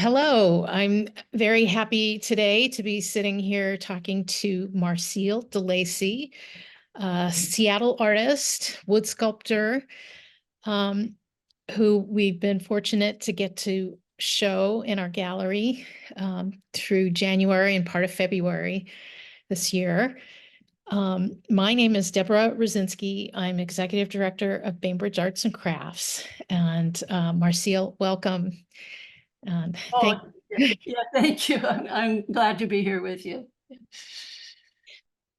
Hello, I'm very happy today to be sitting here talking to Marceil DeLacy, a Seattle artist, wood sculptor, um, who we've been fortunate to get to show in our gallery through January and part of February this year. My name is Deborah Rosinski. I'm executive director of Bainbridge Arts and Crafts. And Marceil, welcome. Oh, Thank yeah, thank you. I'm glad to be here with you.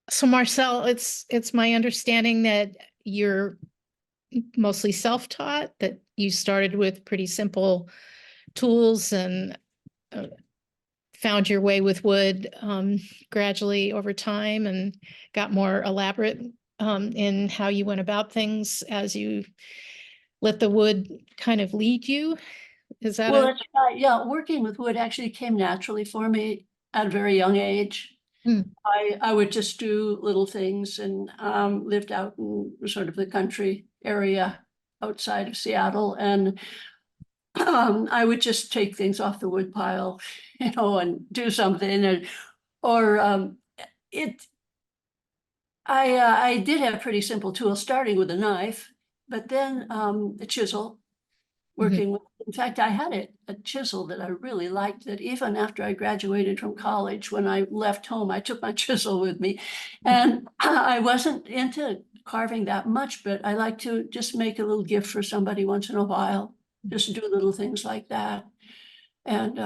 So Marcel, it's my understanding that you're mostly self-taught, that you started with pretty simple tools and uh, found your way with wood gradually over time and got more elaborate in how you went about things as you let the wood kind of lead you. Is that Well, a that's right. Yeah, working with wood actually came naturally for me at a very young age. Hmm. I would just do little things and lived out in sort of the country area outside of Seattle. And I would just take things off the wood pile, and do something. Or it, I did have pretty simple tools, starting with a knife, but then a chisel. Mhm. Working with, in fact, I had a chisel that I really liked, that even after I graduated from college, when I left home, I took my chisel with me. And I wasn't into carving that much, but I like to just make a little gift for somebody once in a while, just do little things like that. And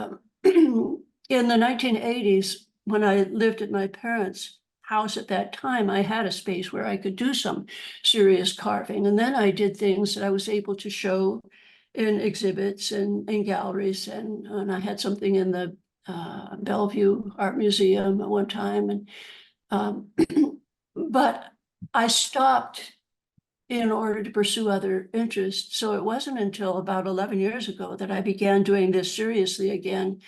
in the 1980s, when I lived at my parents' house at that time, I had a space where I could do some serious carving. And then I did things that I was able to show in exhibits and in galleries. And I had something in the Bellevue Art Museum at one time. And but I stopped in order to pursue other interests. So it wasn't until about 11 years ago that I began doing this seriously again,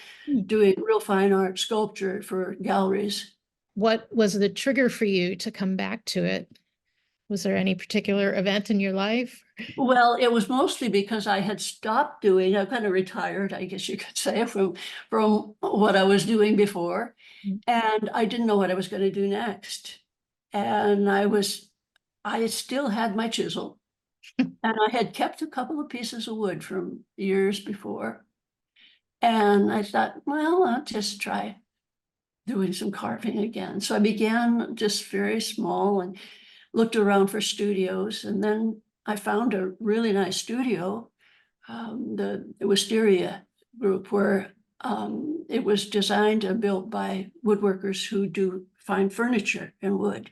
doing real fine art sculpture for galleries. What was the trigger for you to come back to it? Was there any particular event in your life? Well, it was mostly because I had stopped doing, I kind of retired, I guess you could say, from what I was doing before. And I didn't know what I was going to do next. And I still had my chisel, and I had kept a couple of pieces of wood from years before. And I thought, well, I'll just try doing some carving again. So I began just very small and looked around for studios. And then I found a really nice studio, the Wisteria group, where it was designed and built by woodworkers who do fine furniture in wood.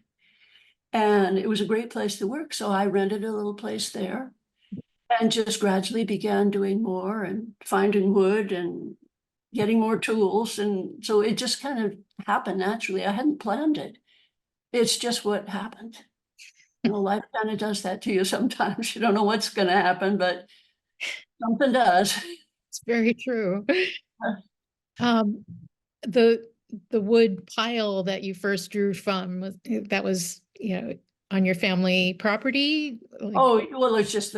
And it was a great place to work. So I rented a little place there and just gradually began doing more and finding wood and getting more tools. And so it just kind of happened naturally. I hadn't planned it. It's just what happened. Life kind of does that to you sometimes. You don't know what's going to happen, but something does. It's very true. Um, the the wood pile that you first drew from that was, on your family property. Like, Oh, well, it's just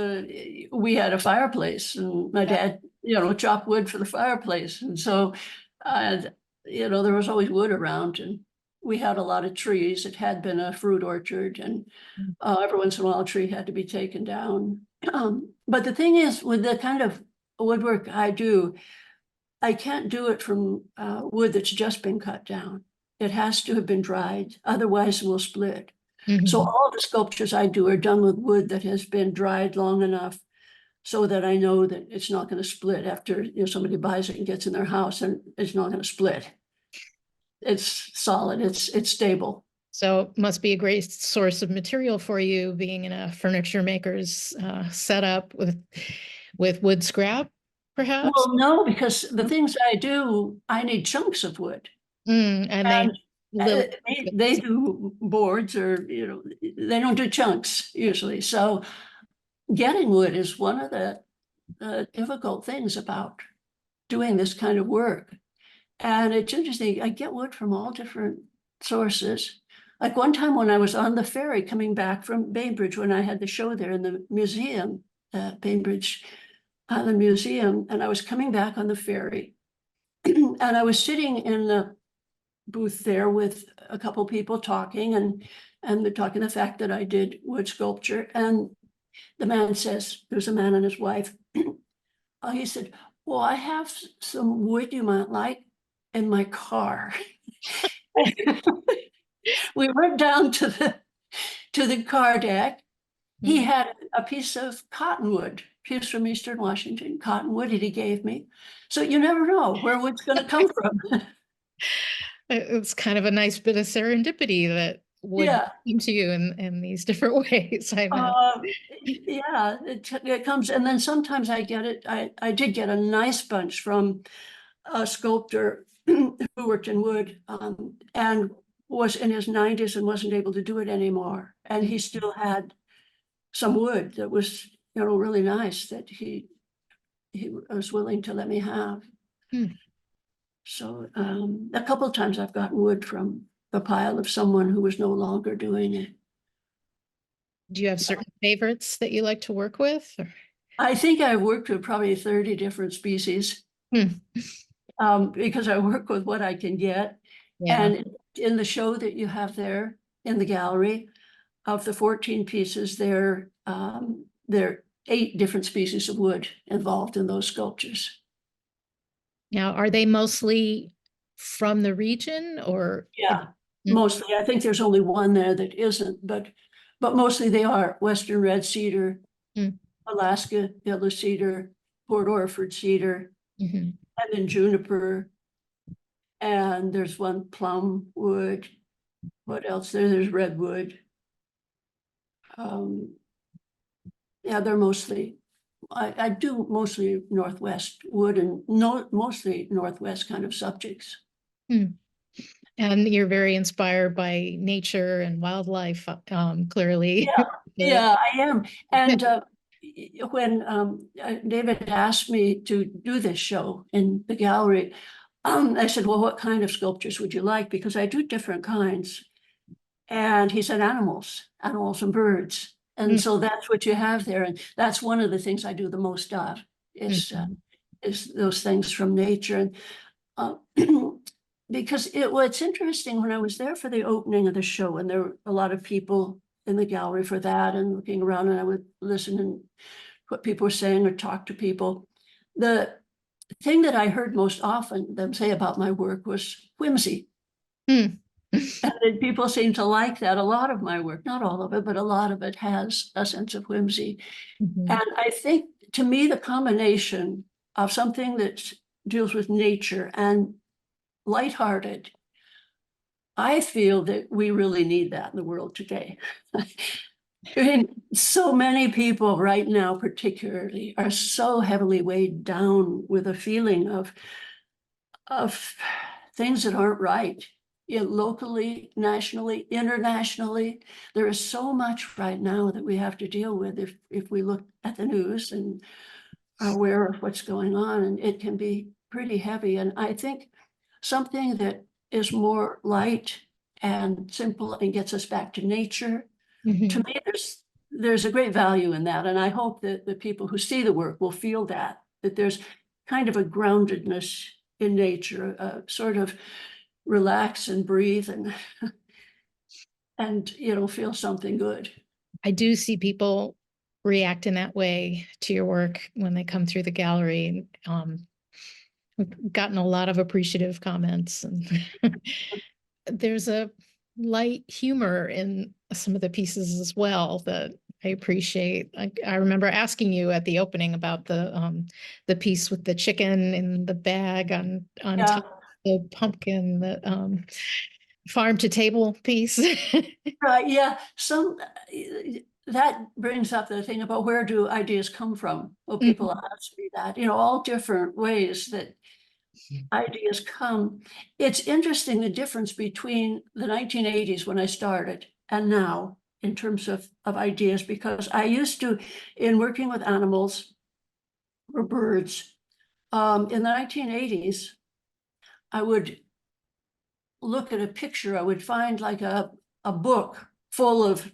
we had a fireplace and my dad, chopped wood for the fireplace. And so, uh, there was always wood around and we had a lot of trees. It had been a fruit orchard and every once in a while a tree had to be taken down. But the thing is, with the kind of woodwork I do, I can't do it from wood that's just been cut down. It has to have been dried, otherwise it will split. So Mhm. all the sculptures I do are done with wood that has been dried long enough so that I know that it's not going to split after somebody buys it and gets in their house, and it's not going to split. It's solid, it's stable. So it must be a great source of material for you being in a furniture maker's setup with wood scrap, perhaps. Well, no, because the things I do, I need chunks of wood. And they And have little. they do boards, or they don't do chunks usually. So getting wood is one of the difficult things about doing this kind of work. And it's interesting, I get wood from all different sources. Like one time when I was on the ferry coming back from Bainbridge, when I had the show there in the museum, Bainbridge, the museum, and I was coming back on the ferry. And I was sitting in the booth there with a couple people talking, and they're talking the fact that I did wood sculpture. And the man says, there's a man and his wife. He said, well, I have some wood you might like in my car. We went down to the car deck. He had a piece of cottonwood. He's from Eastern Washington, cottonwood that he gave me. So you never know where wood's going to come from. It's kind of a nice bit of serendipity that would Yeah. come to you in these different ways, I imagine. Yeah, it comes, and then sometimes I get it. I did get a nice bunch from a sculptor who worked in wood, and was in his 90s and wasn't able to do it anymore. And he still had some wood that was, really nice that he was willing to let me have. So a couple of times I've gotten wood from the pile of someone who was no longer doing it. Do you have certain favorites that you like to work with? Or? I think I've worked with probably 30 different species. Because I work with what I can get. Yeah. And in the show that you have there in the gallery, of the 14 pieces, there are 8 different species of wood involved in those sculptures. Now, are they mostly from the region or? Yeah, mostly. I think there's only one there that isn't, but mostly they are Western red cedar, Alaska yellow cedar, Port Orford cedar, and then juniper. And there's one plum wood. What else? There's redwood. Yeah, they're mostly, I do mostly Northwest wood and mostly Northwest kind of subjects. And you're very inspired by nature and wildlife, clearly. Yeah, I am. And when David asked me to do this show in the gallery, I said, well, what kind of sculptures would you like? Because I do different kinds. And he said, animals and birds. And so that's what you have there. And that's one of the things I do the most of is those things from nature. And because what's interesting, when I was there for the opening of the show, and there were a lot of people in the gallery for that and looking around, and I would listen and what people were saying or talk to people. The thing that I heard most often them say about my work was whimsy. And people seem to like that. A lot of my work, not all of it, but a lot of it has a sense of whimsy. And I think, to me, the combination of something that deals with nature and lighthearted, I feel that we really need that in the world today. I mean, so many people right now, particularly, are so heavily weighed down with a feeling of things that aren't right. Locally, nationally, internationally, there is so much right now that we have to deal with if we look at the news and are aware of what's going on, and it can be pretty heavy. And I think something that is more light and simple and gets us back to nature, to me, there's a great value in that. And I hope that the people who see the work will feel that there's kind of a groundedness in nature, sort of relax and breathe and feel something good. I do see people react in that way to your work when they come through the gallery. We've gotten a lot of appreciative comments, and there's a light humor in some of the pieces as well that I appreciate. I remember asking you at the opening about the piece with the chicken in the bag on top of the pumpkin, the farm to table piece. Right, yeah. That brings up the thing about where do ideas come from? Well, people ask me that, all different ways that ideas come. It's interesting the difference between the 1980s when I started and now in terms of ideas, because I used to, in working with animals or birds, in the 1980s, I would look at a picture, I would find like a book full of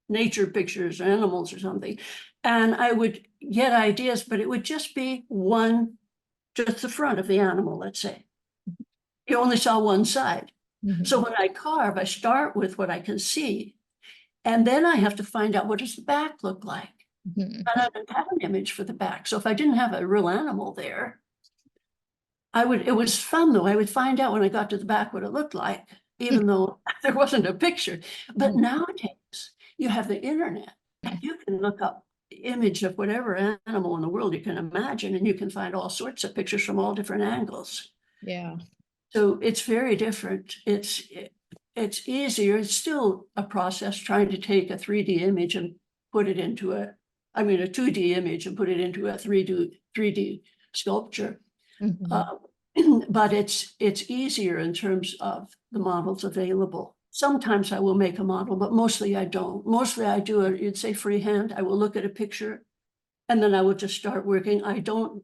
nature pictures, animals or something, and I would get ideas, but it would just be just the front of the animal, let's say. You only saw one side. So Mhm. when I carve, I start with what I can see. And then I have to find out, what does the back look like? Mhm. And I don't have an image for the back. So if I didn't have a real animal there, it was fun though. I would find out when I got to the back what it looked like, even though there wasn't a picture. But Mhm. nowadays, you have the internet and you can look up the image of whatever animal in the world you can imagine, and you can find all sorts of pictures from all different angles. Yeah. So it's very different. It's easier. It's still a process trying to take a 3D image and put it into a 2D image and put it into a 3D sculpture. Mhm. Uh, but it's easier in terms of the models available. Sometimes I will make a model, but mostly I don't. Mostly I do it, you'd say freehand. I will look at a picture and then I will just start working. I don't,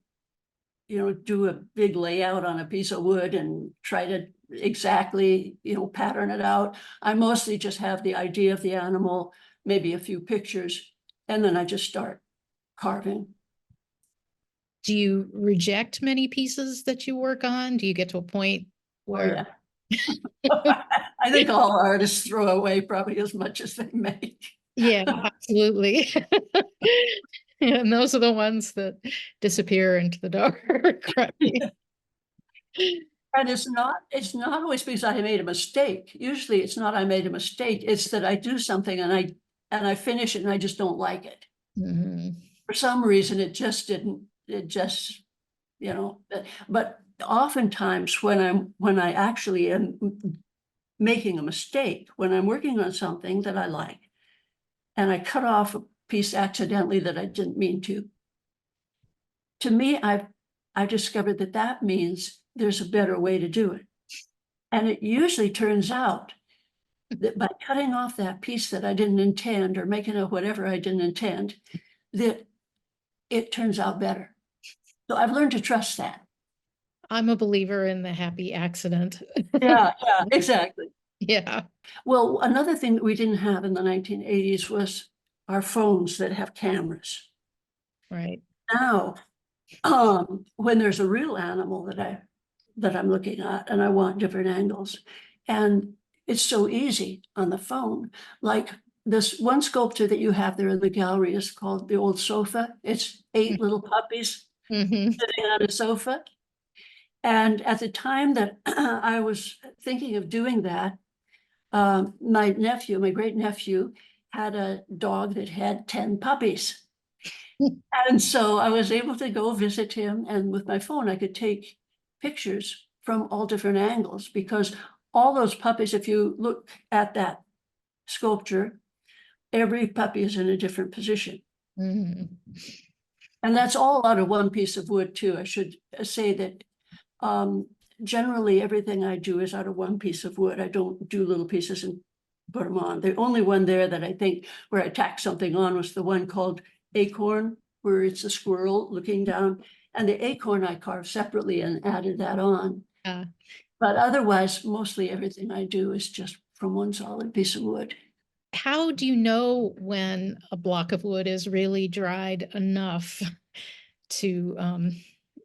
do a big layout on a piece of wood and try to exactly, pattern it out. I mostly just have the idea of the animal, maybe a few pictures, and then I just start carving. Do you reject many pieces that you work on? Do you get to a point Oh, where yeah. I think all artists throw away probably as much as they make. yeah, absolutely. And those are the ones that disappear into the dark, right? And it's not always because I made a mistake. Usually it's not I made a mistake. It's that I do something and I finish it and I just don't like it. Mhm. For some reason, it just, but oftentimes when I actually am making a mistake, when I'm working on something that I like, and I cut off a piece accidentally that I didn't mean to me, I've discovered that means there's a better way to do it. And it usually turns out that by cutting off that piece that I didn't intend or making a whatever I didn't intend, that it turns out better. So I've learned to trust that. I'm a believer in the happy accident. Yeah, exactly. Yeah, Well, another thing that we didn't have in the 1980s was our phones that have cameras. right. Now, when there's a real animal that I'm looking at and I want different angles, and it's so easy on the phone. Like this one sculpture that you have there in the gallery is called the old sofa. It's 8 little puppies Mhm. sitting on a sofa. And at the time that I was thinking of doing that, my great nephew, had a dog that had 10 puppies. And so I was able to go visit him, and with my phone, I could take pictures from all different angles because all those puppies, if you look at that sculpture, every puppy is in a different position. Mhm. And that's all out of one piece of wood, too. I should say that generally everything I do is out of one piece of wood. I don't do little pieces and put them on. The only one there that I think where I tacked something on was the one called Acorn, where it's a squirrel looking down. And the acorn I carved separately and added that on. Yeah. But otherwise, mostly everything I do is just from one solid piece of wood. How do you know when a block of wood is really dried enough to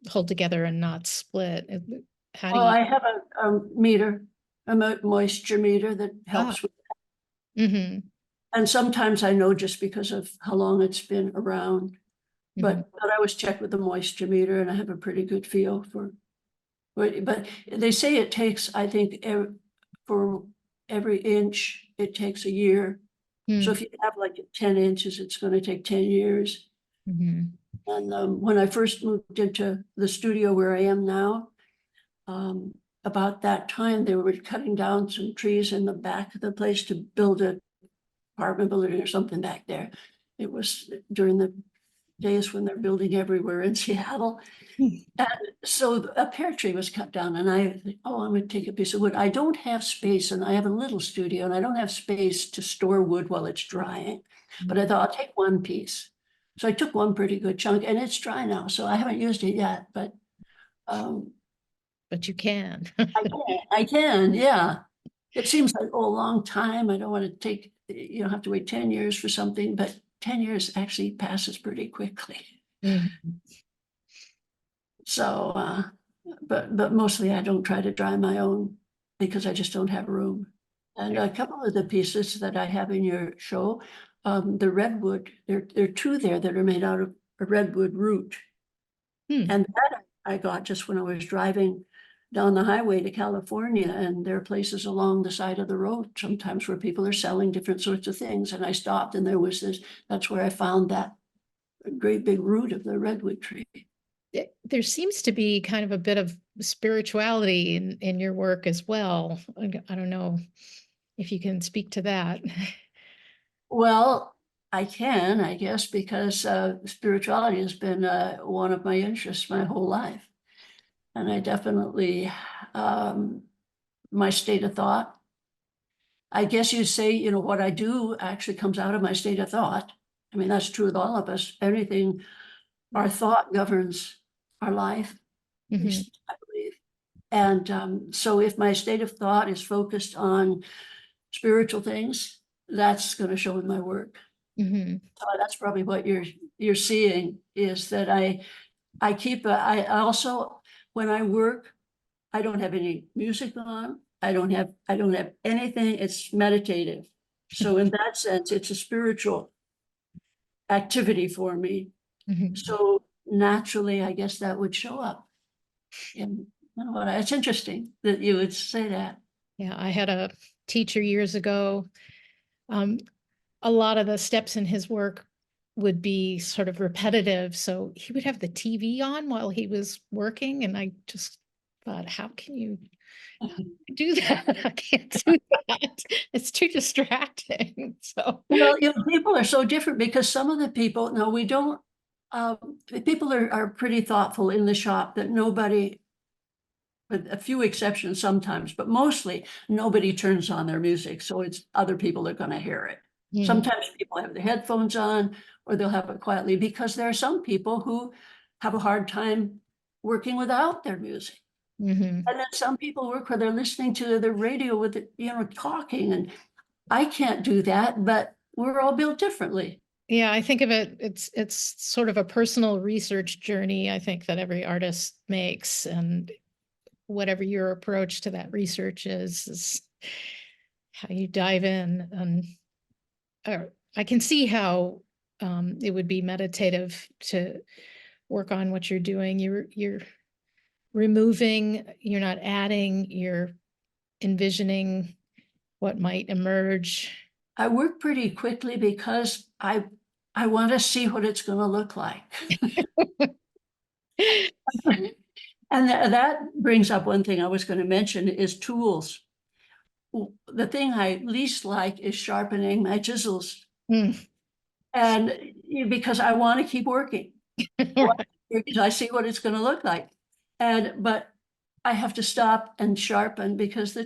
hold together and not split? How do Well, you? I have a meter, a moisture meter that Ah, helps with. hmm. And sometimes I know just because of how long it's been around. Hmm. But I always check with the moisture meter and I have a pretty good feel for, but they say it takes, I think, for every inch, it takes a year. So if you have like 10 inches, it's going to take 10 years. Hmm. And when I first moved into the studio where I am now, about that time, they were cutting down some trees in the back of the place to build a apartment building or something back there. It was during the days when they're building everywhere in Seattle. And so a pear tree was cut down and I think, oh, I'm going to take a piece of wood. I don't have space and I have a little studio and I don't have space to store wood while it's drying. But I thought I'll take one piece. So I took one pretty good chunk and it's dry now. So I haven't used it yet, but um, But you can. I can, yeah. It seems like, oh, a long time. I don't want to take, have to wait 10 years for something, but 10 years actually passes pretty quickly. Mhm. So, but mostly I don't try to dry my own because I just don't have room. And a couple of the pieces that I have in your show, the redwood, there are two there that are made out of a redwood root. Hmm. And that I got just when I was driving down the highway to California, and there are places along the side of the road sometimes where people are selling different sorts of things. And I stopped and there was this, that's where I found that great big root of the redwood tree. There seems to be kind of a bit of spirituality in your work as well. I don't know if you can speak to that. Well, I can, I guess, because spirituality has been one of my interests my whole life. And I definitely, my state of thought, I guess you'd say, you know, what I do actually comes out of my state of thought. I mean, that's true with all of us. Anything, our thought governs our life, at Mhm, least I believe. And so if my state of thought is focused on spiritual things, that's going to show in my work. mhm, That's probably what you're seeing is that I keep I also when I work, I don't have any music on. I don't have anything. It's meditative. So in that sense, it's a spiritual activity for me. mhm. So naturally, I guess that would show up. And what it's interesting that you would say that. Yeah, I had a teacher years ago. Um, a lot of the steps in his work would be sort of repetitive. So he would have the TV on while he was working. And I just thought, how can you do that? I can't do that. It's too distracting. So, Well, you know, people are so different because some of the people, no, we don't, people are pretty thoughtful in the shop that nobody, with a few exceptions sometimes, but mostly nobody turns on their music. So it's other people that are going to hear it. mm, Sometimes people have their headphones on or they'll have it quietly because there are some people who have a hard time working without their music. mhm. And then some people work where they're listening to the radio with it, you know, talking. And I can't do that, but we're all built differently. Yeah, I think of it, it's sort of a personal research journey, I think, that every artist makes. And whatever your approach to that research is how you dive in. And I can see how it would be meditative to work on what you're doing. You're removing, you're not adding, you're envisioning what might emerge. I work pretty quickly because I want to see what it's going to look like. And that brings up one thing I was going to mention is tools. The thing I least like is sharpening my chisels. Mm. And because I want to keep working. Because I see what it's going to look like. But I have to stop and sharpen because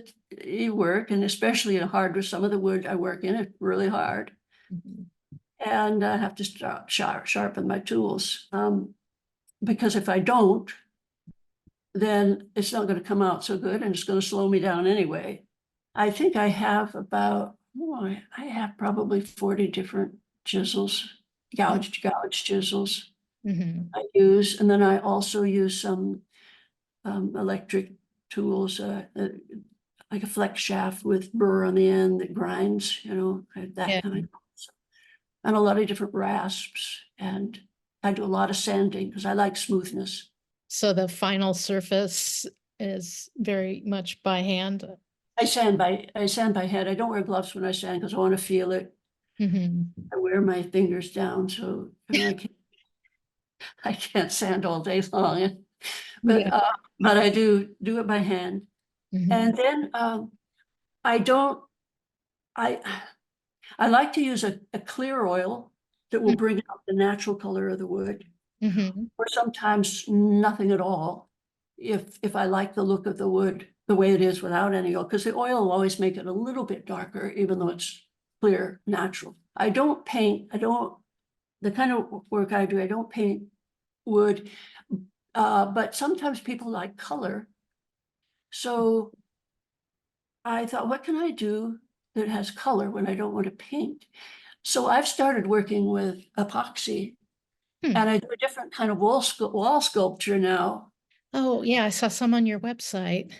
you work, and especially in hard with some of the wood I work in, it's really hard. Mhm. And I have to stop, sharpen my tools. Because if I don't, then it's not going to come out so good and it's going to slow me down anyway. I think I have about, I have probably 40 different chisels, gouge chisels Mhm. I use. And then I also use some electric tools, like a flex shaft with burr on the end that grinds, you know, that Yeah. kind of, and a lot of different rasps. And I do a lot of sanding because I like smoothness. So the final surface is very much by hand. I sand by hand. I don't wear gloves when I sand because I want to feel it. Mhm. I wear my fingers down, so you know I can't sand all day long. But Yeah. but I do it by hand. Mhm. And then I don't I I like to use a clear oil that will bring out the natural color of the wood, Mhm. or sometimes nothing at all. If I like the look of the wood the way it is without any oil, because the oil will always make it a little bit darker, even though it's clear, natural. I don't paint, the kind of work I do, I don't paint wood, but sometimes people like color. So I thought, what can I do that has color when I don't want to paint? So I've started working with epoxy, Hmm. and I do a different kind of wall sculpture now. Oh, yeah, I saw some on your website.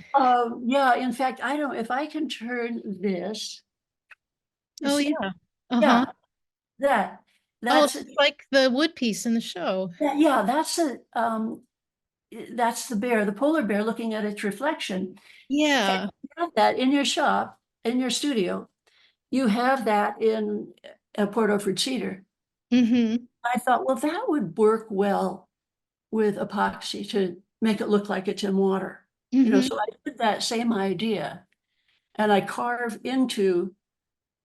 Yeah, in fact, I don't, if I can turn this, you Oh, see, yeah. Uh-huh. yeah, that, Oh, that's, it's like the wood piece in the show. yeah, that's the bear, the polar bear looking at its reflection. And Yeah. you have that in your shop, in your studio. You have that in a Port Orford cedar. Mm-hmm. I thought, well, that would work well with epoxy to make it look like it's in water. Mm-hmm. So I did that same idea and I carve into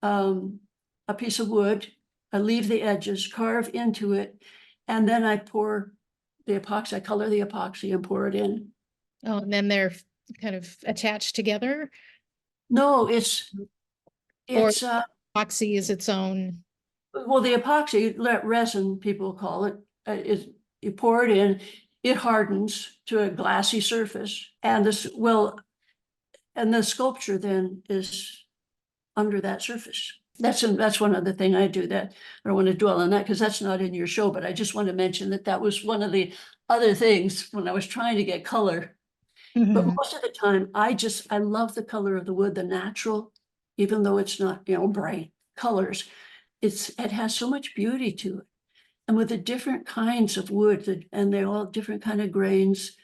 um, a piece of wood. I leave the edges, carve into it, and then I pour the epoxy, I color the epoxy and pour it in. Oh, and then they're kind of attached together, No, or it's epoxy is its own. well, the epoxy, resin, people call it, is you pour it in, it hardens to a glassy surface, and and the sculpture then is under that surface. That's one other thing I do that I don't want to dwell on that because that's not in your show, but I just want to mention that that was one of the other things when I was trying to get color. But Mhm. most of the time, I love the color of the wood, the natural, even though it's not, bright colors. It has so much beauty to it. And with the different kinds of wood, and they're all different kind of grains,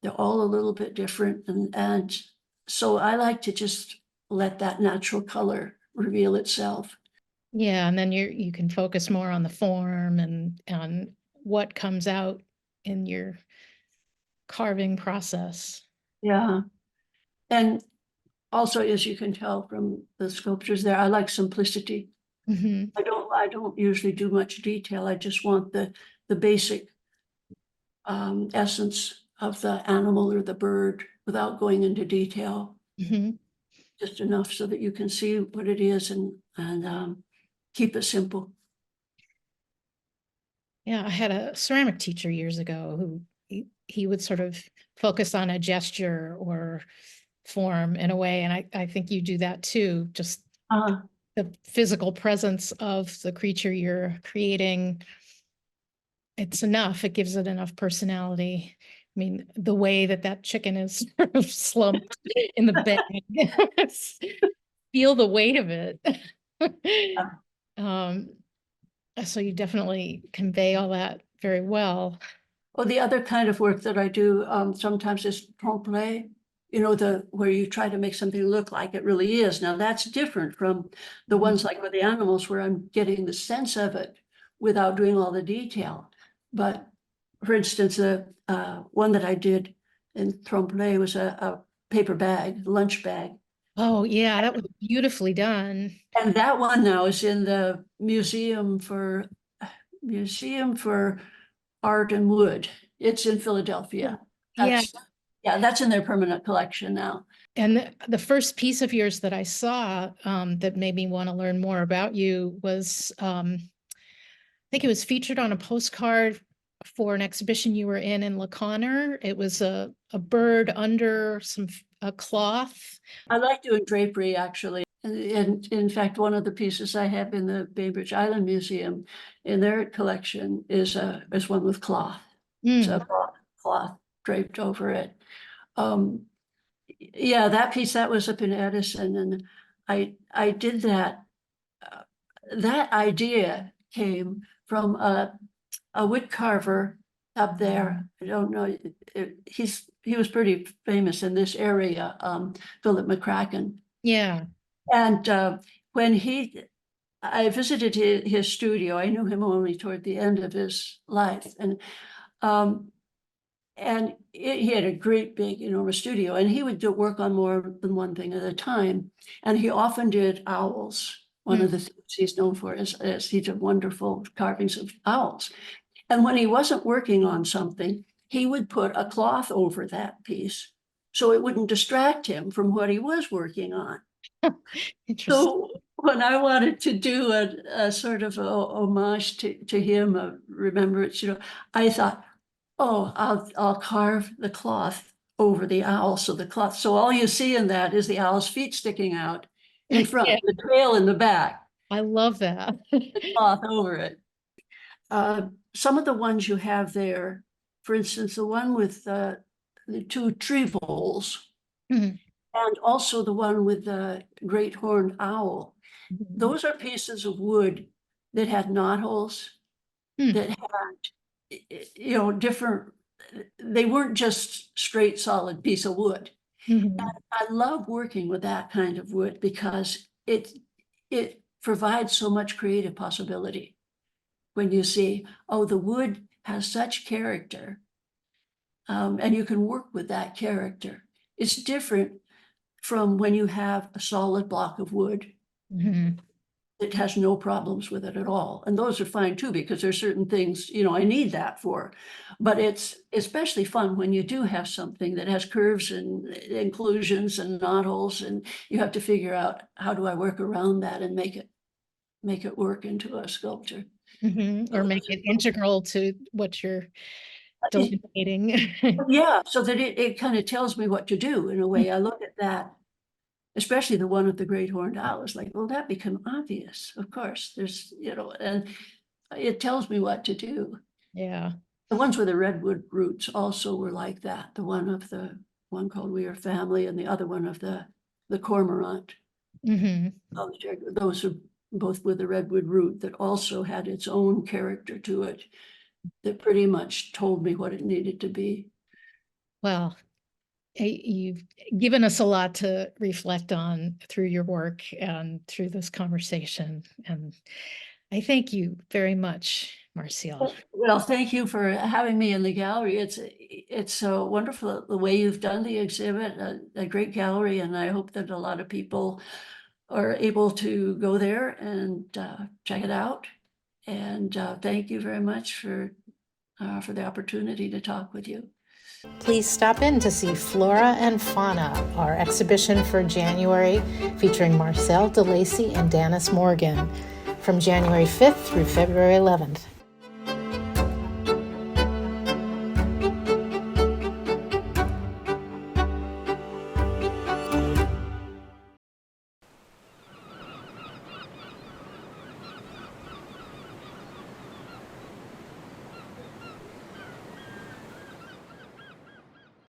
they're all a little bit different. And so I like to just let that natural color reveal itself. Yeah, and then you can focus more on the form and on what comes out in your carving process. Yeah. And also, as you can tell from the sculptures there, I like simplicity. Hmm. I don't usually do much detail. I just want the basic essence of the animal or the bird without going into detail, Hmm. just enough so that you can see what it is and keep it simple. Yeah, I had a ceramic teacher years ago who he would sort of focus on a gesture or form in a way, and I think you do that too, just Uh, the physical presence of the creature you're creating. It's enough. It gives it enough personality. I mean, the way that that chicken is sort of slumped in the bag, feel the weight of it. Um, so you definitely convey all that very well. well, the other kind of work that I do sometimes is trompe l'oeil, the where you try to make something look like it really is. Now that's different from the Mhm. ones like with the animals where I'm getting the sense of it without doing all the detail. But for instance, the one that I did in trompe l'oeil was a paper bag, lunch bag. Oh, yeah, that was beautifully done. And that one now is in the Museum for Art and Wood. It's in Philadelphia. Yeah. That's in their permanent collection now. And the first piece of yours that I saw that made me want to learn more about you was think it was featured on a postcard for an exhibition you were in La Conner. It was a bird under a cloth. I like doing drapery actually. And in fact, one of the pieces I have in the Bainbridge Island Museum in their collection is one with cloth. So Mm, cloth draped over it. Um, yeah, that piece that was up in Edison, and I did that. Uh, that idea came from a wood carver up there. I don't know. He was pretty famous in this area, Philip McCracken. yeah, And when I visited his studio. I knew him only toward the end of his life, um, he had a great big enormous studio, and he would do work on more than one thing at a time. And he often did owls. One mm, of the things he's known for is he did wonderful carvings of owls. And when he wasn't working on something, he would put a cloth over that piece so it wouldn't distract him from what he was working on. interesting. So when I wanted to do a sort of a homage to him, a remembrance, I thought, oh, I'll carve the cloth over the owl. So all you see in that is the owl's feet sticking out in front, Yeah, the tail in the back, I love that. the cloth over it. Some of the ones you have there, for instance, the one with the two tree voles, Mhm. and also the one with the great horned owl. Those are pieces of wood that had knotholes, Mm. that had, different, they weren't just straight solid piece of wood. Mhm. I love working with that kind of wood because it provides so much creative possibility. When you see, oh, the wood has such character, and you can work with that character. It's different from when you have a solid block of wood Mhm. that has no problems with it at all. And those are fine too, because there's certain things, I need that for. But it's especially fun when you do have something that has curves and inclusions and knotholes, and you have to figure out, how do I work around that and make it work into a sculpture. Mhm. Or make it integral to what you're delineating. Yeah, so that it kind of tells me what to do in a way. I look at that, especially the one with the great horned owl, is like, well, that became obvious. Of course, and it tells me what to do. Yeah. The ones with the redwood roots also were like that. The one called We Are Family, and the other one of the cormorant. Mhm. Those are both with the redwood root that also had its own character to it, that pretty much told me what it needed to be. Well, you've given us a lot to reflect on through your work and through this conversation. And I thank you very much, Marceil. Well, thank you for having me in the gallery. It's so wonderful the way you've done the exhibit, a great gallery, and I hope that a lot of people are able to go there and check it out. And thank you very much for the opportunity to talk with you. Please stop in to see Flora and Fauna, our exhibition for January featuring Marceil, DeLacy, and Dennis Morgan from January 5th through February 11th.